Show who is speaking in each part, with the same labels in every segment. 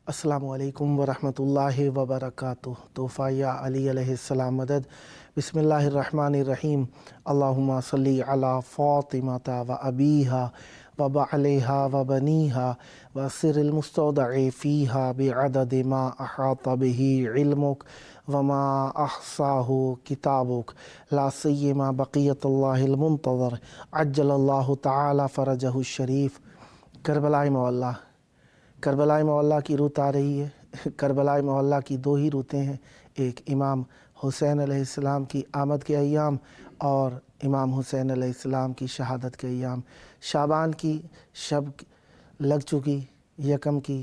Speaker 1: अस्सलामु अलैकुम वरहमतुल्लाहि वबरकातुह। तोहफ़ा या अली अलैहिस्सलाम मदद। बिस्मिल्लाहिर्रहमानिर्रहीम। अल्लाहुम्मा सल्ली अला फ़ातिमता व अबीहा व बअलिहा व बनीहा व सिरिल मुस्तौदअ फ़ीहा बिअददि मा अहाता बिही इल्मुक व मा अहसाहु किताबुक ला सिय्यमा बक़ियतुल्लाहिल मुंतज़र अज्जलल्लाहु तआला फ़रजहु शरीफ। करबलाई मौला, करबलाई मोहल्ला की रुत आ रही है। करबलाई मोहल्ला की दो ही रुतें हैं, एक इमाम हुसैन अलैहिस्सलाम की आमद के अय्याम और इमाम हुसैन अलैहिस्सलाम की शहादत के अय्याम। शाबान की शब लग चुकी, यकम की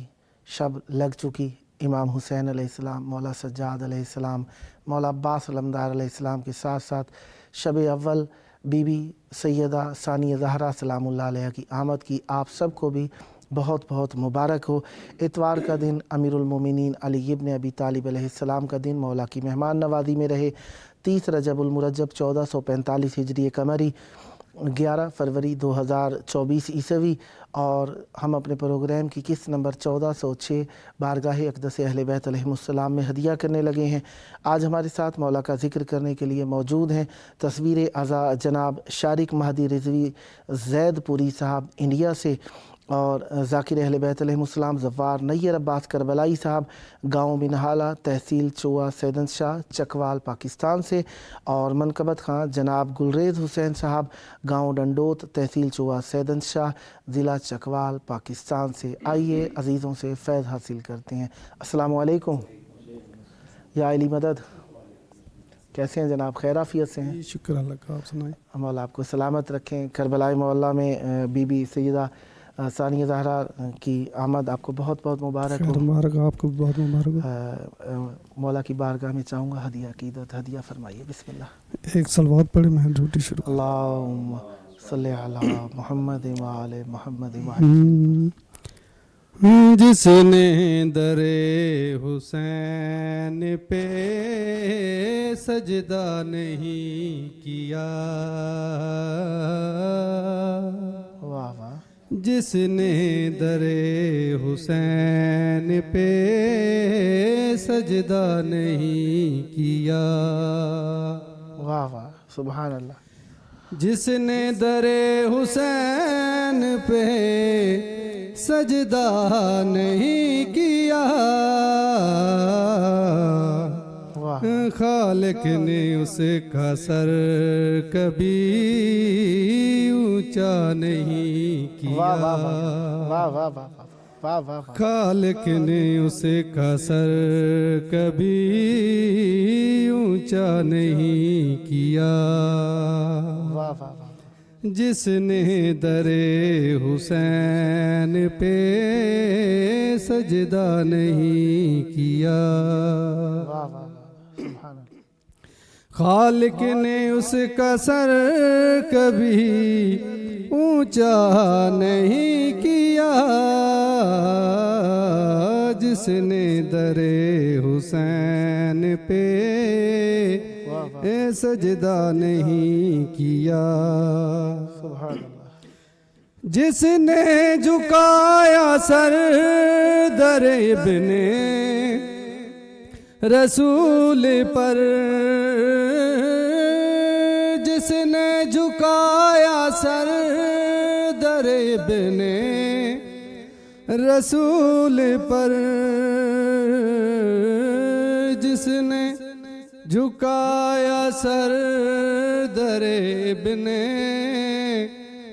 Speaker 1: शब लग चुकी। इमाम हुसैन अलैहिस्सलाम, मौला सज्जाद अलैहिस्सलाम, मौला अब्बास अलमदार अलैहिस्सलाम के साथ साथ शब अव्वल बीबी सैयदा सानिया ज़हरा सलामुल्लाह अलैहा की आमद की आप सबको भी बहुत बहुत मुबारक हो। इतवार का दिन अमीरुल मोमिनीन अली इब्न अबी तालिब अलैहिस्सलाम का दिन मौला की मेहमान नवाज़ी में रहे। 30 रजबुल मुरज्जब 1445 हिजरी कमरी, 11 फरवरी 2024 ईसवी। और हम अपने प्रोग्राम की किस्त नंबर 1406 बारगाह अक़दस अहले बैत अलैहिमुस्सलाम में हदिया करने लगे हैं। आज हमारे साथ मौला का ज़िक्र करने के लिए मौजूद हैं तस्वीर आज़ा जनाब शारिक महदी रिज़वी ज़ैदपुरी साहब इंडिया से, और ज़ाकिर अहले बैत अलैहिमुस्सलाम ज़फ़ार नैयर अब्बास करबलाई साहब गाँव बिनहाला तहसील चोआ सैदन शाह चकवाल पाकिस्तान से, और मनकबत खां जनाब गुलरेज़ हुसैन साहब गाँव डंडोत तहसील चोआ सैदन शाह ज़िला चकवाल पाकिस्तान से। आइए अज़ीज़ों से फ़ैज़ हासिल करते हैं। अस्सलामु अलैकुम या अली मदद। कैसे हैं जनाब? खैर आफ़ियत से हैं?
Speaker 2: शुक्र अल्लाह का, आप सुनाएं।
Speaker 1: मौला आपको सलामत रखें। करबलाई मोहल्ला में बीबी सैयदा सानिया ज़हरा की आमद आपको बहुत बहुत मुबारक हो।
Speaker 2: मुबारक, आपको बहुत मुबारक हो।
Speaker 1: मौला की बारगाह में चाहूँगा हदिया कीदत हदिया फरमाइए। बिस्मिल्लाह।
Speaker 2: एक सलवात पढ़े, मैं ड्यूटी शुरू।
Speaker 1: अल्लाहुम्मा सल्ली अला मुहम्मद व आले मुहम्मद व
Speaker 2: जिसने दरे हुसैन पे सजदा नहीं किया,
Speaker 1: वाह वाह।
Speaker 2: जिसने दरे हुसैन पे सजदा नहीं किया,
Speaker 1: वाह वाह, सुभान अल्लाह।
Speaker 2: जिसने दरे हुसैन पे सजदा नहीं किया, खालिक ने उसका सर कभी ऊंचा नहीं किया। खालिक ने उसका सर कभी ऊंचा नहीं किया, जिसने दरे हुसैन पे सजदा नहीं किया। खालिक ने उसका सर कभी ऊंचा नहीं किया, जिसने दरे हुसैन पे सजदा नहीं किया। जिसने झुकाया सर दरे इब्ने रसूल पर, जिसने झुकाया सर दरे इब्ने रसूल पर, जिसने झुकाया सर दरे इब्ने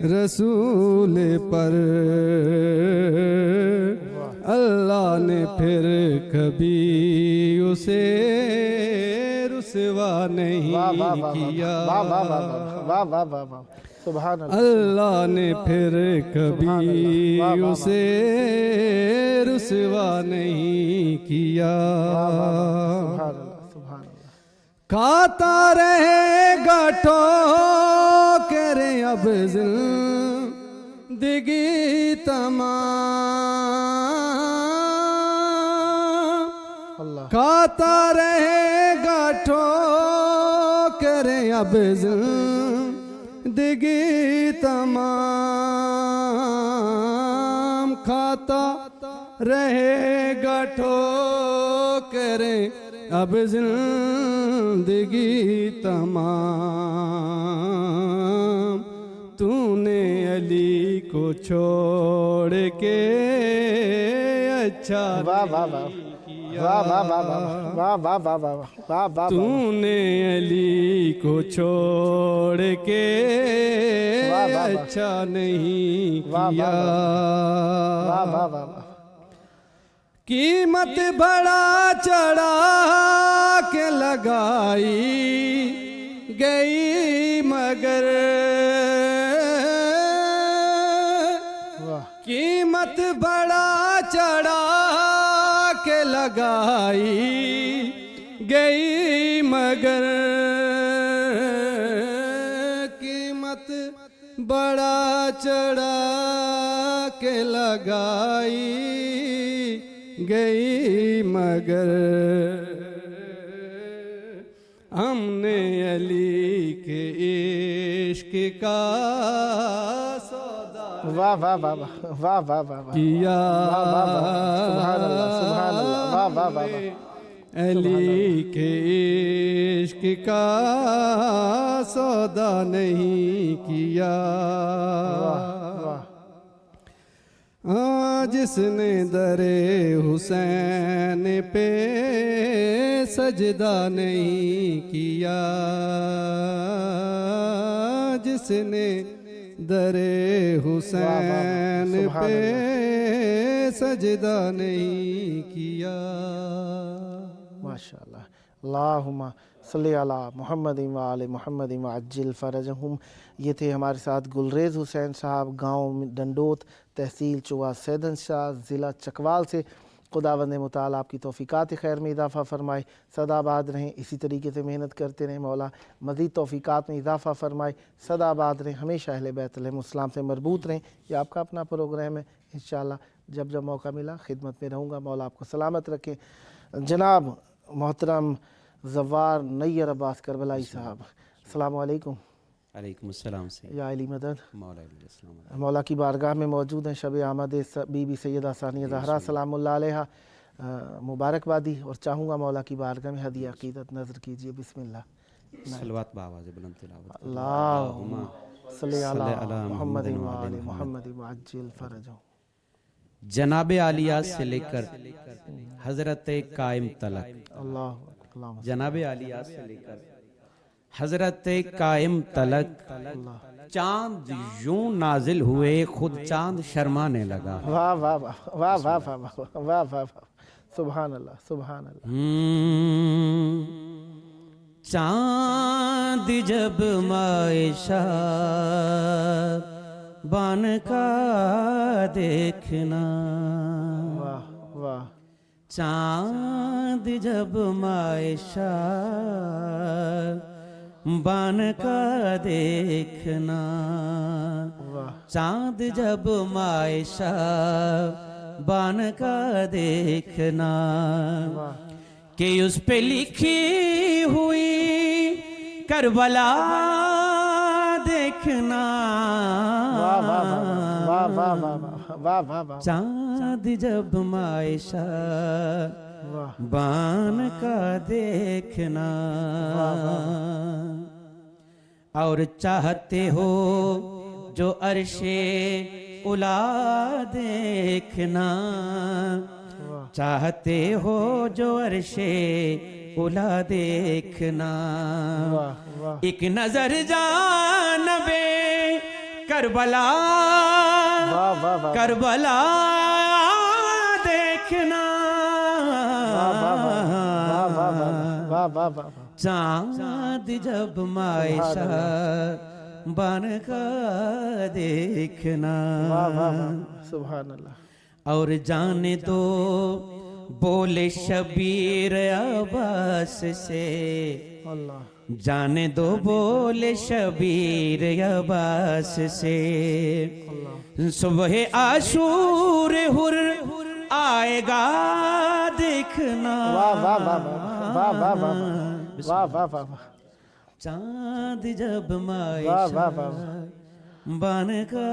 Speaker 2: रसूल पर, अल्लाह ने फिर कभी उसे रुसवा नहीं किया। अल्लाह ने फिर कभी उसे रुसवा नहीं किया। खाता रहेगा ठोकर अब जिंदगी तमाम, खाता रहेगा ठोकर अब जिंदगी तमाम, खाता रहेगा ठोकरें अब जिंदगी तमाम। तूने अली को छोड़ के अच्छा
Speaker 1: वाह वाह वाह वाह वाह वाह वाह वाह वाह वाह वाह वाह।
Speaker 2: तूने अली को छोड़ के अच्छा नहीं किया।
Speaker 1: वाह वाह वाह।
Speaker 2: कीमत बड़ा चढ़ा के लगाई गई मगर कीमत बड़ा चढ़ा के लगाई गई मगर कीमत बड़ा चढ़ा के लगाई गई मगर हमने अली के इश्क का सौदा
Speaker 1: वाह वाह वाह वाह वाह वाह
Speaker 2: किया।
Speaker 1: सुभान अल्लाह सुभान अल्लाह वाह वाह वाह।
Speaker 2: अली के इश्क का सौदा नहीं किया। जिसने दरे हुसैन पे सजदा नहीं किया। जिसने दरे हुसैन पे सजदा नहीं किया।
Speaker 1: माशाअल्लाह। अल्लाहुम्मा सल्ली अला मुहम्मद व आले मुहम्मद व अज्जिल फरजहुम। ये थे हमारे साथ गुलरेज़ हुसैन साहब, गांव डंडोत, तहसील चुआ सैदन शाह, ज़िला चकवाल से। खुदावंद मुताला आपकी तौफ़ीक़ात खैर में इजाफ़ा फ़रमाए, सदाबाद रहें, इसी तरीके से मेहनत करते रहें। मौला मज़ीद तौफ़ीक़ात में इजाफ़ा फ़रमाए, सदाबाद रहें, हमेशा अहले बैत अलैहिमुस्सलाम से मरबूत रहें। ये आपका अपना प्रोग्राम है, इंशाअल्लाह जब जब मौका मिला खिदमत में रहूँगा। मौला आपको सलामत रखें। जनाब मोहतरम ज़व्वार नैयर अब्बास करबलाई साहब, अस्सलामु अलैकुम।
Speaker 3: अलैकुम अस्सलाम से
Speaker 1: या अली मदद।
Speaker 3: मौला
Speaker 1: मौला की बारगाह में मौजूद हैं शब आमद बीबी सैयदा सानिया ज़हरा सलामुल्लाह अलैहा, मुबारकबादी और चाहूँगा मौला की बारगाह में हदिया अक़ीदत नज़र कीजिए। बिस्मिल्लाह।
Speaker 3: सलवात बावाज़ बुलंद तिलावत।
Speaker 1: अल्लाहुम्मा सल्ली अला मुहम्मद व आले मुहम्मद व अज्जिल फरजहुम।
Speaker 3: जनाब आलिया से लेकर हजरत कायम तलक,
Speaker 1: अल्लाह
Speaker 3: जनाब आलिया से लेकर हजरत कायम तलक चांद यूं नाजिल हुए खुद चांद शर्माने लगा।
Speaker 1: वाह वाह वाह वाह वाह वाह वाह वाह वाह। सुभान अल्लाह सुभान अल्लाह।
Speaker 3: चांद जब मायशा बन का देखना,
Speaker 1: वाह वाह।
Speaker 3: चांद जब मायशा बन का देखना, चांद जब मायशा बन का देखना, कि उस पे लिखी हुई करबला देखना।
Speaker 1: वाह वाह वाह वाह वाह वाह वाह वाह।
Speaker 3: चांद जब मायशा बान का देखना, और चाहते हो जो अर्शे उला देखना, चाहते हो जो अर्शे उला देखना। एक नजर जानबे करबला करबला देखना, चांद जब मायशा बन का देखना।
Speaker 1: सुभान अल्लाह।
Speaker 3: और जाने दो बोले शबीर अब्बास से,
Speaker 1: अल्लाह
Speaker 3: जाने दो बोले शबीर अब्बास से, सुबह आशूर हुर आएगा देखना।
Speaker 1: वाह वाह वाह वाह वाह वाह वाह वाह वाह।
Speaker 3: चांद जब मायशा बन का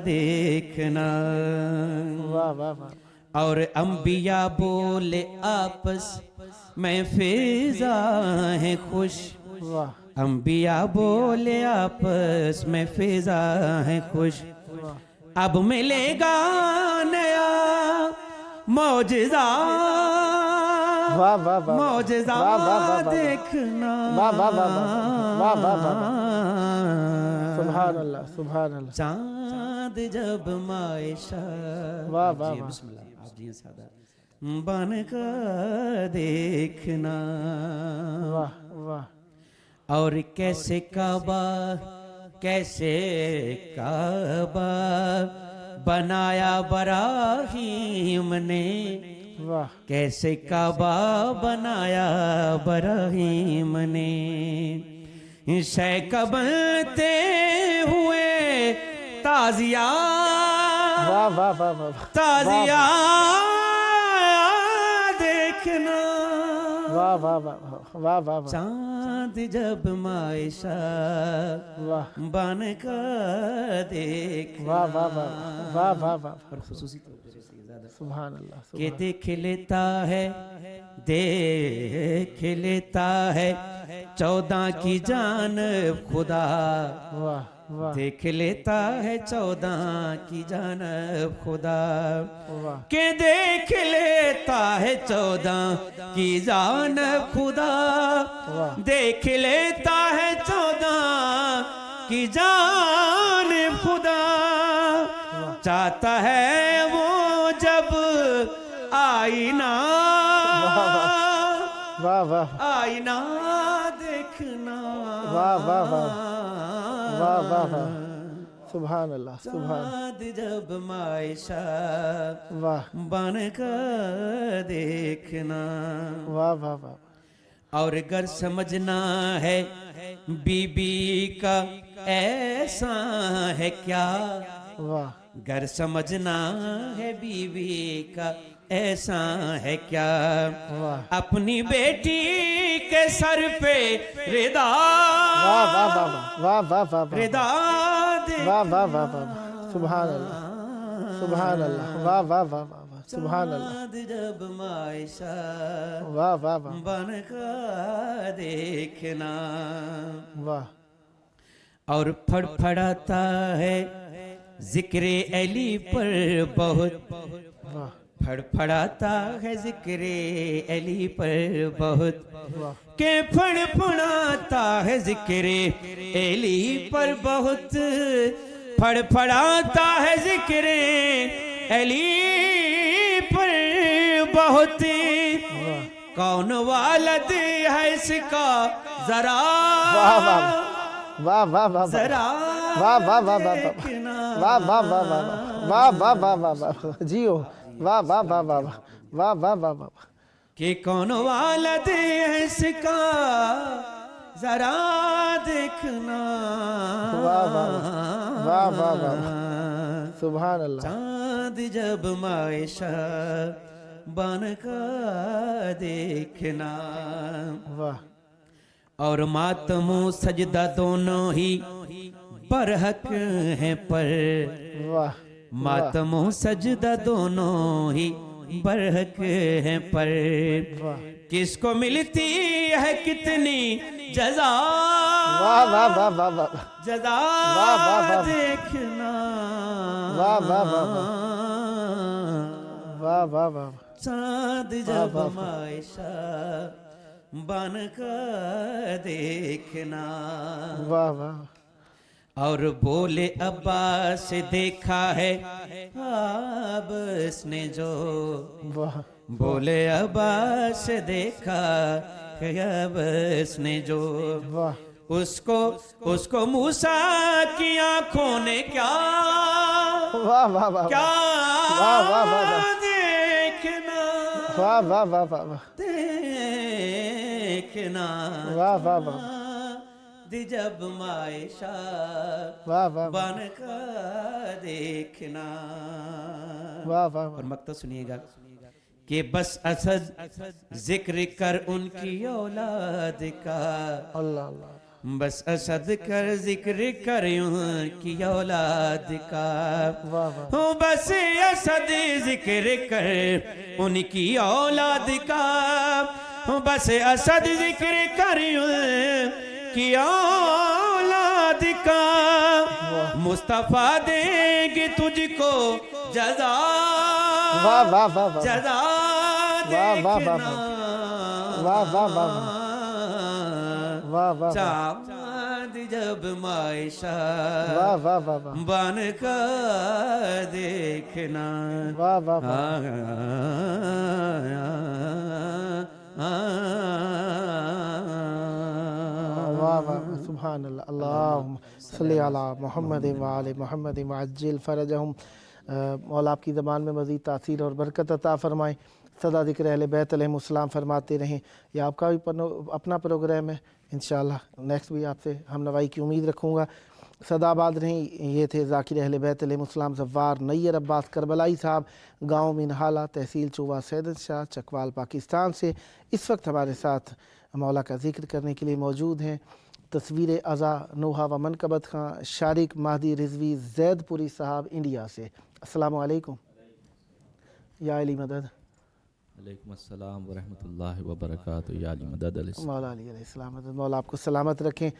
Speaker 3: देखना,
Speaker 1: वाह वाह वाह।
Speaker 3: और अंबिया बोले आपस में फिजा है खुश,
Speaker 1: वाह
Speaker 3: अंबिया बोले आपस में फिजा है खुश। अब मिलेगा नया मौजज़ा,
Speaker 1: वाह वाह वाह
Speaker 3: मौजज़ा
Speaker 1: वाह वाह वाह वाह
Speaker 3: देखना।
Speaker 1: वाह वाह वाह वाह वाह वाह सुभान अल्लाह सुभान अल्लाह।
Speaker 3: चांद जब मायशा,
Speaker 1: वाह वाह
Speaker 3: जी
Speaker 1: वाह
Speaker 3: बिस्मिल्लाह, आप जी सादा बन का देखना।
Speaker 1: वाह वाह
Speaker 3: और कैसे काबा, कैसे काबा बनाया बराहीम ने,
Speaker 1: वाह
Speaker 3: कैसे काबा बनाया बराहीम ने। शैक बनते हुए ताजिया,
Speaker 1: वाह वाह वाह वाह
Speaker 3: ताजिया देखना।
Speaker 1: वाह वाह वाह वाह वाह वाह
Speaker 3: चांद जब मायशा
Speaker 1: वाह
Speaker 3: बन का देख,
Speaker 1: वाह वाह वाह वाह वाह वाह
Speaker 3: और खुसूसी तौर पे ज्यादा
Speaker 1: सुभान अल्लाह
Speaker 3: के
Speaker 1: सुभान
Speaker 3: देख लेता है, देख लेता है 14 की जान खुदा,
Speaker 1: वाह वाह
Speaker 3: देख लेता है 14 की जान खुदा,
Speaker 1: वाह
Speaker 3: के देख लेता है 14 की जान खुदा,
Speaker 1: वाह
Speaker 3: देख लेता है 14 की जान खुदा। चाहता है वो जब आईना,
Speaker 1: वाह वाह
Speaker 3: आईना देखना।
Speaker 1: वाह वाह वाह वाह वाह वाह सुभान अल्लाह सुभान
Speaker 3: चाँद जब मायशा
Speaker 1: वाह
Speaker 3: बन कर देखना।
Speaker 1: वाह वाह वाह
Speaker 3: और अगर समझना है बीबी का ऐसा है क्या,
Speaker 1: वाह
Speaker 3: घर समझना है बीवी का ऐसा है क्या,
Speaker 1: वाह
Speaker 3: अपनी बेटी के सर पे रिदा,
Speaker 1: वाह वाह वाह वाह वाह वाह वाह
Speaker 3: रिदा दे,
Speaker 1: वाह वाह वाह वाह सुभान अल्लाह सुभान अल्लाह वाह वाह वाह वाह वाह सुभान अल्लाह
Speaker 3: चाँद जब मायशा
Speaker 1: वाह वाह वाह
Speaker 3: बन का देखना।
Speaker 1: वाह
Speaker 3: और फड़फड़ाता है जिक्रे अली पर बहुत,
Speaker 1: वाह
Speaker 3: फड़फड़ाता है जिक्रे अली पर बहुत,
Speaker 1: वाह
Speaker 3: के फड़फड़ाता है जिक्रे अली पर बहुत, फड़फड़ाता है जिक्रे अली पर बहुत। कौन वालद है इसका जरा,
Speaker 1: वाह वाह वाह वाह वाह
Speaker 3: जरा
Speaker 1: वाह वाह वाह वाह
Speaker 3: देखना।
Speaker 1: वाह वाह वाह वाह वाह वाह वाह वाह वाह जियो वाह वाह वाह वाह वाह वाह वाह वाह
Speaker 3: कि कौन वालद है इसका जरा देखना।
Speaker 1: वाह वाह वाह वाह वाह सुभान अल्लाह।
Speaker 3: चाँद जब मायशा बन का देखना।
Speaker 1: वाह
Speaker 3: और मातमो सजदा दोनों ही बरहक हैं पर,
Speaker 1: वाह
Speaker 3: मातमो सजदा दोनों ही बरहक हैं पर,
Speaker 1: वाह
Speaker 3: किसको मिलती है कितनी जजा,
Speaker 1: वाह वाह वाह वाह वाह
Speaker 3: जजा
Speaker 1: वाह वाह वाह
Speaker 3: देखना।
Speaker 1: वाह वाह वाह वाह वाह वाह
Speaker 3: चाँद जब मायशा बन का देखना।
Speaker 1: वाह वाह
Speaker 3: और बोले अब्बास देखा है अब्बास ने जो,
Speaker 1: वाह
Speaker 3: बोले अब्बास देखा है अब्बास ने जो,
Speaker 1: वाह
Speaker 3: उसको उसको मूसा की आंखों ने क्या,
Speaker 1: वाह वाह वाह
Speaker 3: क्या
Speaker 1: वाह वाह वाह वाह
Speaker 3: देखना,
Speaker 1: वाह वाह वाह वाह
Speaker 3: देखना।
Speaker 1: वाह वाह वाह
Speaker 3: जब मायशा
Speaker 1: वाह वाह
Speaker 3: बन का देखना।
Speaker 1: वाह वाह
Speaker 3: और मकता सुनिएगा कि बस असद जिक्र कर उनकी औलाद का,
Speaker 1: अल्लाह अल्लाह
Speaker 3: बस असद कर जिक्र कर उनकी औलाद का,
Speaker 1: वाह वाह
Speaker 3: हो बस असद जिक्र कर उनकी औलाद का, हो बस असद जिक्र कर उनकी औलाद का, मुस्तफा देंगे तुझको जज़ा,
Speaker 1: वाह वाह वाह वाह
Speaker 3: जज़ा
Speaker 1: वाह वाह वाह
Speaker 3: देखना,
Speaker 1: वाह वाह वाह वाह वाह
Speaker 3: चाँद जब मायशा
Speaker 1: वाह वाह वाह वाह
Speaker 3: बन कर देखना,
Speaker 1: वाह वाह वाह वाह वाह सुभान अल्लाह अल्लाहुम्मा सल्ली अला मुहम्मद व आले मुहम्मद वअज्जिल फरजहुम। मौला आपकी ज़बान में मज़ीद तासीर और बरकत अता फ़रमाएँ। सदा ज़िक्र अहले बैत अलैहिमुस्सलाम फरमाते रहें। यह आपका भी अपना प्रोग्राम है, इंशाअल्लाह नेक्स्ट भी आपसे हम नवाई की उम्मीद रखूँगा। सदाबाद रहें। ये थे ज़ाकिर अहले बैत अलैहिमुस्सलाम ज़फ़्फ़ार नैयर अब्बास करबलाई साहब, गाँव मिनहाला, तहसील चोवा, सैयद शाह, चकवाल, पाकिस्तान से इस वक्त हमारे साथ मौला का ज़िक्र करने के लिए मौजूद हैं। तस्वीर अज़ा नूहा व मनकबत खां शारिक महदी रिजवी जैदपुरी साहब इंडिया से। अस्सलामु अलैकुम या अली मदद।
Speaker 4: अलैकुम अस्सलाम व रहमतुल्लाहि व बरकातुहू या अली मदद अलैहि।
Speaker 1: मौला अली अलैहिस्सलाम मदद। मौला आपको सलामत रखें।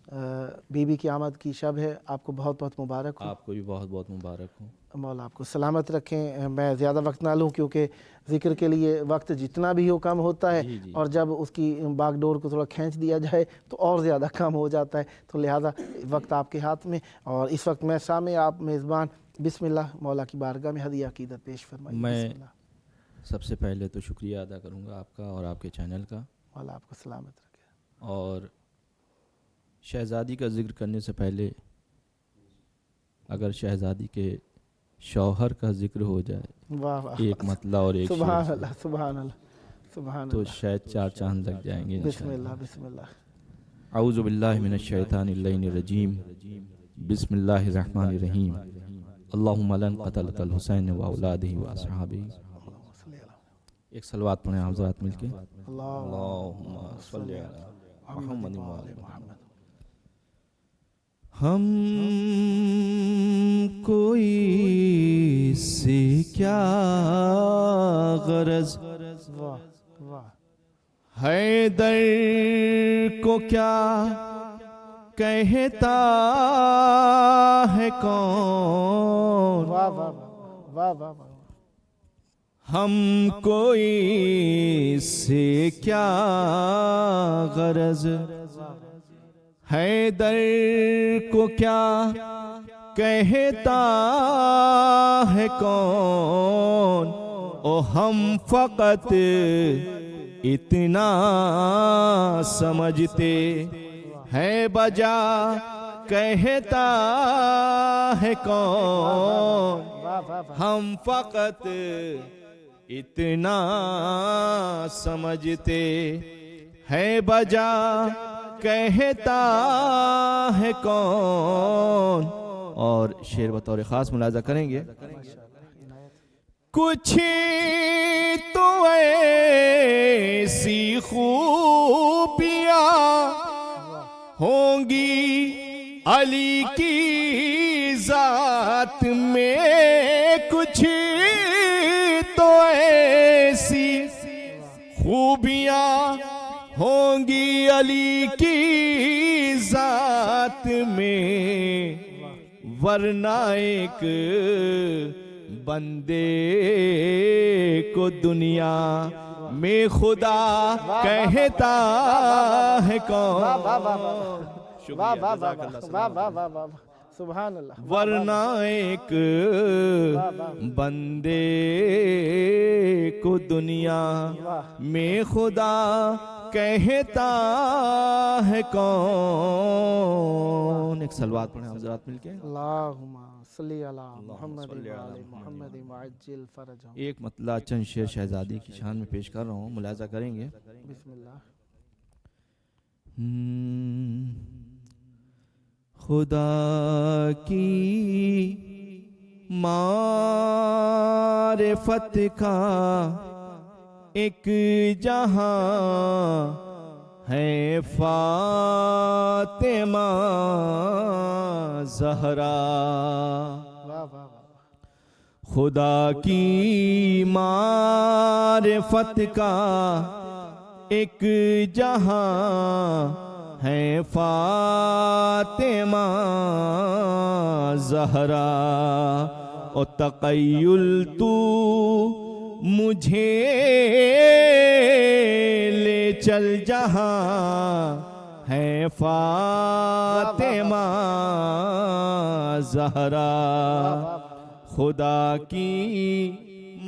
Speaker 1: बीबी की आमद की शब है, आपको बहुत बहुत मुबारक हो।
Speaker 4: आपको भी बहुत बहुत मुबारक हो।
Speaker 1: मौला आपको सलामत रखें। मैं ज़्यादा वक्त ना लूँ क्योंकि ज़िक्र के लिए वक्त जितना भी हो कम होता है,
Speaker 4: जी, जी।
Speaker 1: और जब उसकी बागडोर को थोड़ा खींच दिया जाए तो और ज़्यादा कम हो जाता है, तो लिहाजा वक्त आपके हाथ में। और इस वक्त मैं सामने आप मेज़बान बिस्मिल्लाह मौला की बारगाह में हदिया अक़ीदत पेश फरमाइए।
Speaker 4: मैं सबसे पहले तो शुक्रिया अदा करूँगा आपका और आपके चैनल का।
Speaker 1: मौला आपको सलामत रखे।
Speaker 4: और शहज़ादी का ज़िक्र करने से पहले अगर शहज़ादी के शौहर का ज़िक्र हो जाए,
Speaker 1: वाह वाह,
Speaker 4: एक मतला और एक
Speaker 1: सुभान
Speaker 4: शेर,
Speaker 1: अल्लाह सुभान अल्लाह सुभान
Speaker 4: तो
Speaker 1: अल्लाह।
Speaker 4: शायद 4 चांद लग जाएंगे इंशाअल्लाह।
Speaker 1: बिस्मिल्लाह बिस्मिल्लाह।
Speaker 4: औज़ु बिल्लाहि मिनश शैतानिर रजीम। बिस्मिल्लाहिर रहमानिर रहीम। अल्लाहुम्मा लन क़तलकल हुसैन व औलादिही व असहाबिही। एक सलवात पढ़ें आप ज़रात मिलके। अल्लाहुम्मा सल्लि अला मुहम्मद व आले मुहम्मद। हम कोई से क्या गरज,
Speaker 1: वाह वाह
Speaker 4: हैदर को क्या कहता है कौन,
Speaker 1: वाह वाह वाह वाह वाह।
Speaker 4: हम कोई से क्या गरज, हैदर को क्या कहता है कौन, ओ हम फ़कत इतना समझते है बजा कहता है कौन, हम फ़कत इतना समझते है बजा कहता है कौन। और शेर बतौर ख़ास मुलाज़ा करेंगे। कुछ तो ऐसी खूबियाँ होंगी अली की ज़ात में, कुछ तो ऐसी खूबियाँ होंगी अली की ज़ात में, वरना एक बंदे को दुनिया में खुदा कहता है कौन।
Speaker 1: वाह वाह वाह वाह वाह वाह वाह सुभान अल्लाह।
Speaker 4: वरना एक बंदे को दुनिया में खुदा कहता है कौन। एक सलवात पढ़ें हज़रात मिलके।
Speaker 1: अल्लाहुम्मा सल्ली अला मुहम्मद व आले मुहम्मद वअज्जिल फरजहुम।
Speaker 4: एक मतला चंद शेर शहजादी की शान में पेश कर रहा हूँ, मुलाज़ा करेंगे।
Speaker 1: बिस्मिल्लाह।
Speaker 4: खुदा की मारिफत का एक जहां हैं फातिमा ज़हरा।
Speaker 1: वाह वाह वाह।
Speaker 4: खुदा की मारिफत का एक जहां है फातिमा ज़हरा। और तक़य्युल तू मुझे ले चल जहां है फातिमा ज़हरा। खुदा की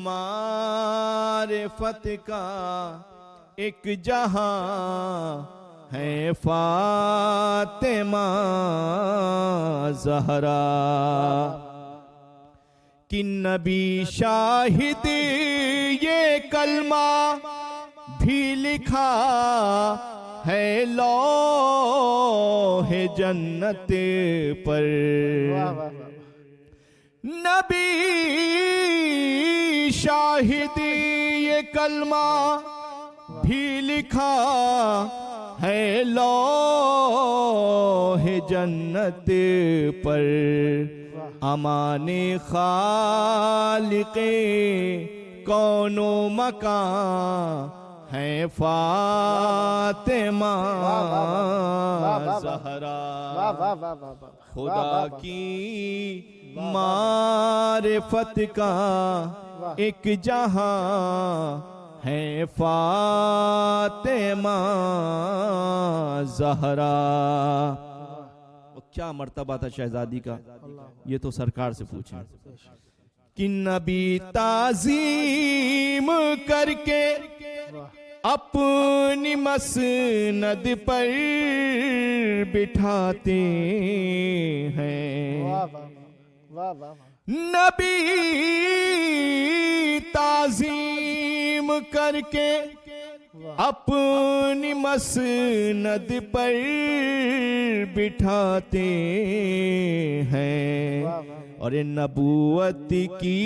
Speaker 4: मारिफत का एक जहां है फातिमा ज़हरा। कि नबी शाहिद ये कलमा भी लिखा है लौहे जन्नत पर। नबी शाहिद ये कलमा भी लिखा है लौहे जन्नत पर। अमाने खालिक़े कौनो मकान है फातिमा ज़हरा। खुदा की मारिफत का एक जहां है फातिमा ज़हरा। क्या मर्तबा था शहजादी का, ये तो सरकार से पूछें। कि नबी ताज़ीम करके अपनी मसनद पर बिठाते हैं। नबी ताज़ीम करके अपनी मसनद पर बिठाते हैं। और ये नबूवत की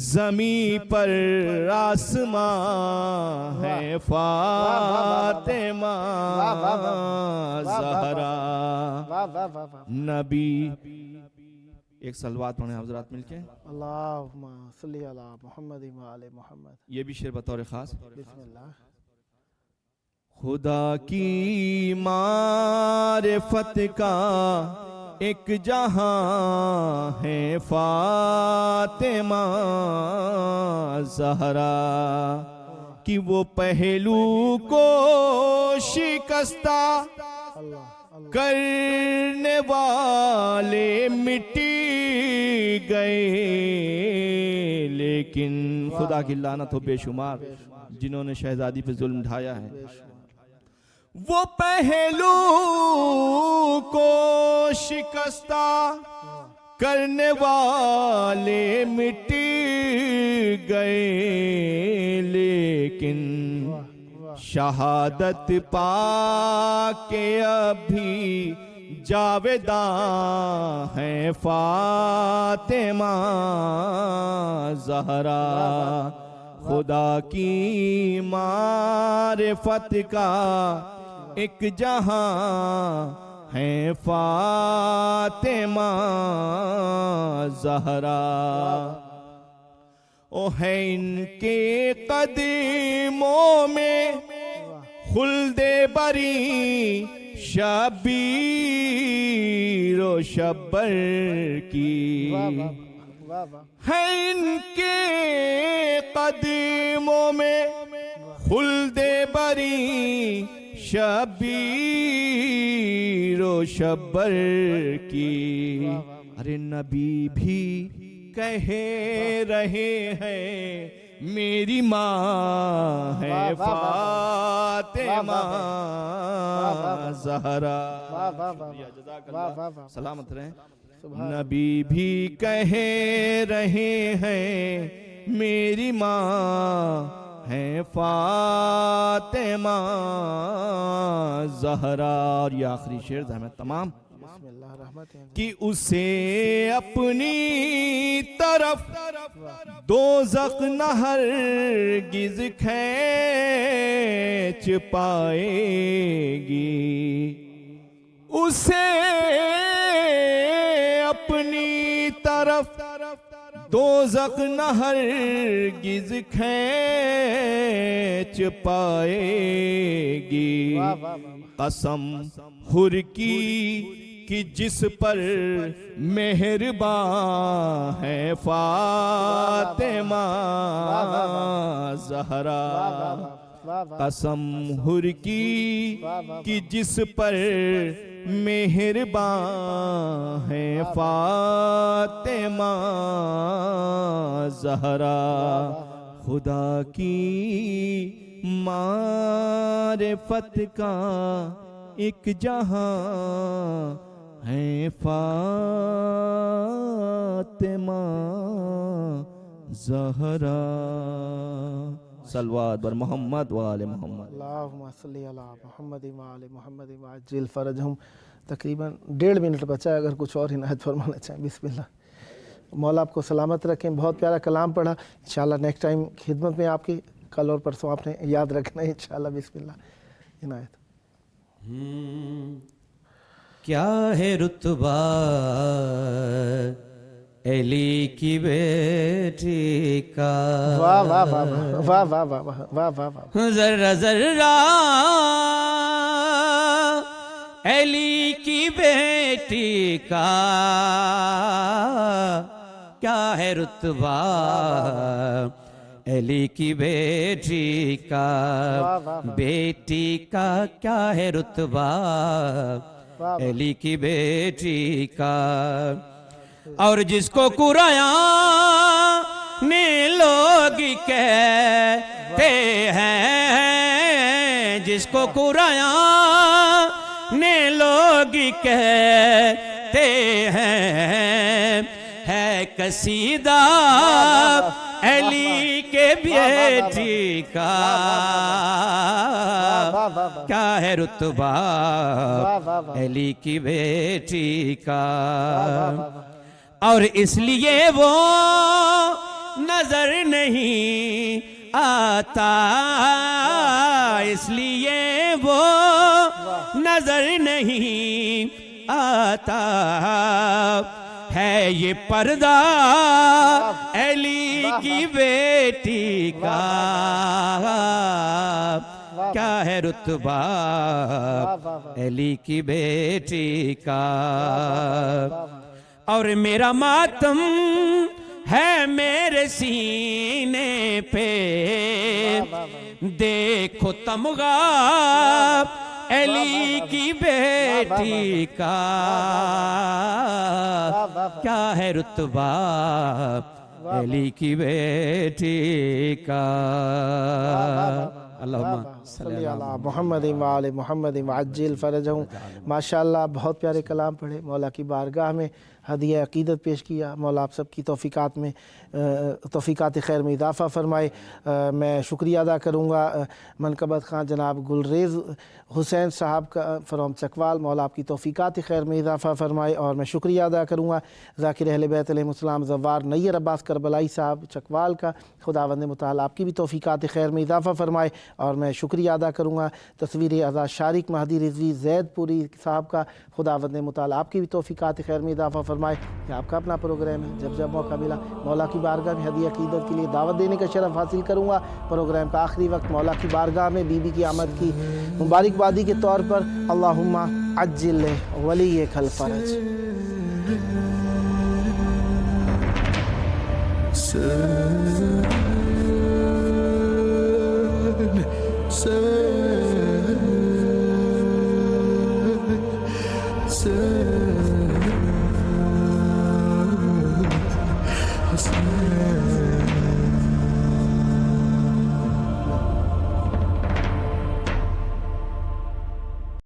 Speaker 4: ज़मी पर आसमां है फातिमा ज़हरा। नबी एक सलवात पढ़े हज़रात मिलके।
Speaker 1: अल्लाहुम्मा सल्ली अला मुहम्मद व आले मुहम्मद।
Speaker 4: ये भी शेर बतौर खास।
Speaker 1: बिस्मिल्लाह।
Speaker 4: खुदा की मारिफत का एक जहां है फातिमा ज़हरा। कि वो पहलू को शिकस्ता करने वाले मिटी गए। लेकिन खुदा की लानत हो बेशुमार जिन्होंने शहजादी पे जुल्म ढाया है। वो पहलू को शिकस्ता करने वाले मिट गए। लेकिन शहादत पाके अभी जावेदा है फातिमा ज़हरा। खुदा की मारिफत का एक जहां है फातिमा ज़हरा। ओ है इनके कदमों में खुल्दे बरी शबीर व शब्बर की। है इनके कदमों में खुल्दे बरी शबीर व शब्बर की। अरे नबी भी कह रहे हैं मेरी माँ है फातिमा ज़हरा। सलामत रहें। नबी भी कह रहे हैं मेरी माँ है फातिमा ज़हरा। और ये आखिरी शेर है तमाम कि उसे अपनी तरफ दोज़ख न हरगिज़ खींच पाएगी, उसे अपनी तरफ दोज़ख न हरगिज़ खींच पाएगी। कसम हुर की कि जिस पर मेहरबान है फातिमा ज़हरा, कसम हुर की कि जिस पर मेहरबान है फातिमा ज़हरा, खुदा की मारिफत का एक जहां है फातिमा ज़हरा। सलवात बर मोहम्मद व आले मोहम्मद।
Speaker 1: अल्लाहुम्मा सल्ली अला मुहम्मद व आले मोहम्मद व अज्जिल फरजहुम। तकरीबन 1.5 मिनट बचा है, अगर कुछ और इनायत फरमाना चाहें। बिस्मिल्लाह। मौला आपको सलामत रखें। बहुत प्यारा कलाम पढ़ा। इंशाल्लाह नेक्स्ट टाइम खिदमत में आपकी, कल और परसों आपने याद रखना है इंशाल्लाह। बिस्मिल्लाह इनायत।
Speaker 3: क्या है रुतबा अली की बेटी का,
Speaker 1: वाह वाह वाह वाह वाह वाह वाह वाह वाह वाह।
Speaker 3: जर्रा जर्रा अली की बेटी का, क्या है रुतबा अली की बेटी का, बेटी का क्या है रुतबा अली की बेटी का। और जिसको कुरान लोग कहते हैं, जिसको कुरान लोग कहते हैं, है कसीदा अली के बेटी का, क्या है रुतबा अली की बेटी का। और इसलिए वो नजर नहीं आता, इसलिए वो नजर नहीं आता, है ये पर्दा अली की बेटी का, क्या है रुतबा अली की बेटी का। और मेरा मातम है मेरे सीने पे, देखो तमगा अली की बेटी का, क्या है रुतबा अली की बेटी का। अल्लाहुम्मा सल्ली अला
Speaker 1: मुहम्मद व आले मोहम्मद व अज्जिल फरजहुम। माशाअल्लाह बहुत प्यारे कलाम पढ़े। मौला की बारगाह में हदिया अकीदत पेश किया। मौला आप सब की तौफ़ीक़ात में तौफ़ीक़ात खैर में इजाफ़ा फ़रमाए। मैं शुक्रिया अदा करूँगा मनकबत ख़ान जनाब गुलरेज़ हुसैन साहब का फ़रम चकवाल। मौला आपकी तौफ़ीक़ात खैर में इजाफ़ा फ़रमाए। और मैं शुक्रिया अदा करूँगा ज़ाकिर अहले बैत अलैहिमुस्सलाम ज़व्वार नैयर अब्बास करबलाई साहब चकवाल का। खुदावंद मुताल आपकी भी तौफ़ीक़ात खैर में इजाफ़ा फ़रमाए। और मैं शुक्रिया अदा करूँगा तस्वीर आज़ाद शारिक महदी रिज़वी ज़ैदपुरी साहब का। खुदावंद मुताल आपकी भी तौफ़ीक़ात खैर में इजाफ़ा फ़रमाए। कि आपका अपना प्रोग्राम है, जब जब मौका मिला मौला की बारगाह में हदिया अक़ीदत के लिए दावत देने का शरफ़ हासिल करूँगा। प्रोग्राम का आखिरी वक्त मौला की बारगाह में बीबी की आमद की मुबारकबादी के तौर पर अल्लाहुम्मा अज्जिल वली खल फरज।